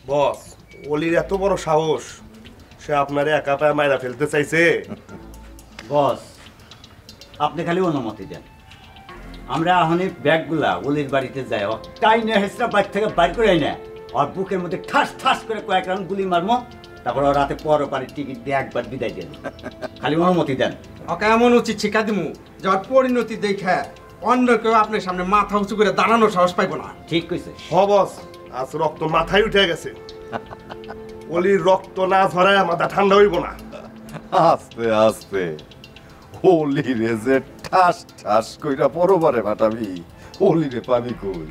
বস, অলির এত বড় সাহস, সে আপনারে একা পায়ে মাইরা ফেলতে চাইছে। বস, আপনি খালি অনুমতি দেন, আমরা এখনই ব্যাগগুলা অলির বাড়িতে যাই, টাই নিয়ে হেসরা বাইক থেকে বাইর করে না, আর বুকের মধ্যে ঠাস ঠাস করে কয়েক রাউন্ড গুলি মারবো, তারপর রাতে পরও বাড়ির টিকিট দিয়ে একবার বিদায় দেন। খালি অনুমতি দেন। ওকে এমন উচিত শিক্ষা দিমু যার পরিণতি দেখে অন্য কেউ আপনার সামনে মাথা উঁচু করে দাঁড়ানোর সাহস পাইব না। ঠিক কইছে। হ বস, আজ রক্ত মাথায় উঠে গেছে, অলির রক্ত না ঝরায় মাথা ঠান্ডা হইব না। আস্তে আস্তে অলিরে যে ঠাস ঠাস কইরা পরবারে মাটাবি, অলিরে পাবি কই?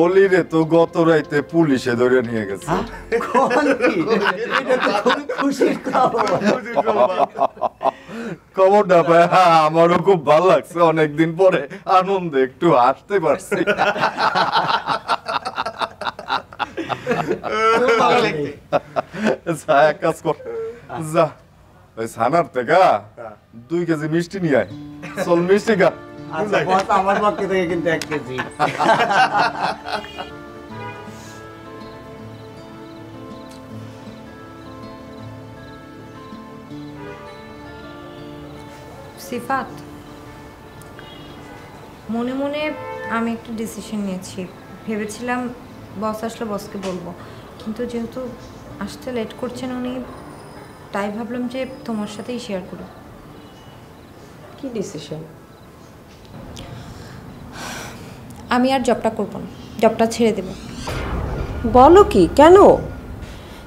অলিরে তো গত রাইতে পুলিশে ধরে নিয়ে গেছে। খবরটা পায় আমারও খুব ভালো লাগছে, অনেকদিন পরে আনন্দে একটু হাসতে পারছি। যা এক কাজ কর, যা ওই ছানার থেকে 2 কেজি মিষ্টি নিয়ে আয়। চল মিষ্টি খা। আচ্ছা বস, আমার পক্ষ থেকে কিন্তু 1 কেজি। সিফাত, মনে মনে আমি একটা ডিসিশন নিয়েছি। ভেবেছিলাম বস আসলে বসকে বলবো, কিন্তু যেহেতু আসতে লেট করছেন উনি, তাই ভাবলাম যে তোমার সাথেই শেয়ার করো। কি ডিসিশন? আমি আর জবটা করবো না, জবটা ছেড়ে দেবো। বলো কি, কেন?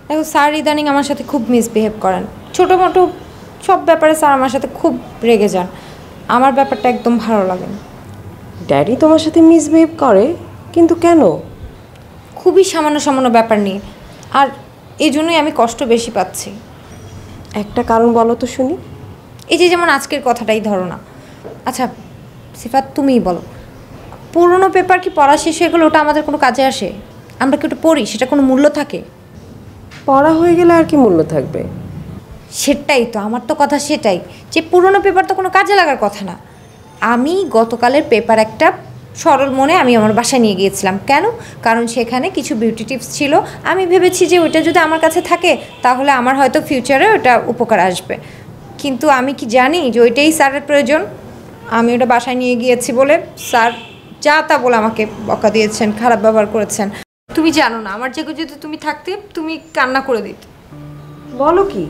দেখো, স্যার ইদানিং আমার সাথে খুব মিসবিহেভ করেন, ছোটো মোটো সব ব্যাপারে স্যার আমার সাথে খুব রেগে যান। আমার ব্যাপারটা একদম ভালো লাগে না। ড্যাডি তোমার সাথে মিসবিহেভ করে, কিন্তু কেন? খুবই সামান্য সামান্য ব্যাপার নিয়ে, আর এই জন্যই আমি কষ্ট বেশি পাচ্ছি। একটা কারণ বলো তো শুনি। এই যে যেমন আজকের কথাটাই ধরো না। আচ্ছা সিফাত, তুমিই বলো, পুরনো পেপার কি পড়া শেষ হয়ে গেলে ওটা আমাদের কোনো কাজে আসে? আমরা কি ওটা পড়ি, সেটা কোনো মূল্য থাকে? পড়া হয়ে গেলে আর কি মূল্য থাকবে? সেটাই তো, আমার তো কথা সেটাই, যে পুরনো পেপার তো কোনো কাজে লাগার কথা না। আমি গতকালের পেপার একটা সরল মনে আমি আমার বাসায় নিয়ে গিয়েছিলাম। কেন? কারণ সেখানে কিছু বিউটি টিপস ছিল, আমি ভেবেছি যে ওইটা যদি আমার কাছে থাকে তাহলে আমার হয়তো ফিউচারে ওটা উপকার আসবে। কিন্তু আমি কি জানি যে ওইটাই স্যারের প্রয়োজন? আমি ওটা বাসায় নিয়ে গিয়েছি বলে স্যার যা তা বলে আমাকে বকা দিয়েছেন, খারাপ ব্যবহার করেছেন। তুমি জানো না, আমার জায়গায় যদি তুমি থাকতে তুমি কান্না করে দিতে। বলো কি,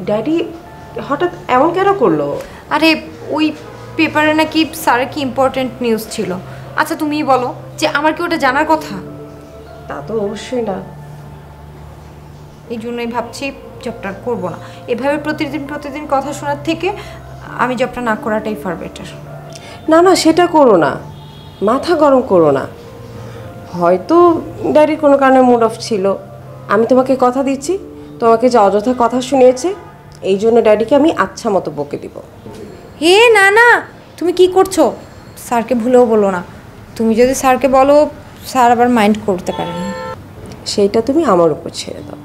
ড্যাডি হঠাৎ এমন কেন করলো? আরে ওই পেপারে নাকি স্যারের কি ইম্পর্টেন্ট নিউজ ছিল। আচ্ছা তুমিই বলো, যে আমার কি ওটা জানার কথা? তা তো অবশ্যই না। এই জন্যই ভাবছি জবটা করবো না। এভাবে প্রতিদিন প্রতিদিন কথা শোনার থেকে আমি জবটা না করাটাই ফার বেটার। না না, সেটা করো না, মাথা গরম করো না। হয়তো ড্যাডির কোনো কারণে মুড অফ ছিল। আমি তোমাকে কথা দিচ্ছি, তোমাকে যে অযথা কথা শুনিয়েছে এই জন্য ড্যাডিকে আমি আচ্ছা মতো বকে দিব। হে না না, তুমি কি করছো? স্যারকে ভুলেও বলো না। তুমি যদি স্যারকে বলো, স্যার আবার মাইন্ড করতে পারেন। সেইটা তুমি আমার উপর ছেড়ে দাও।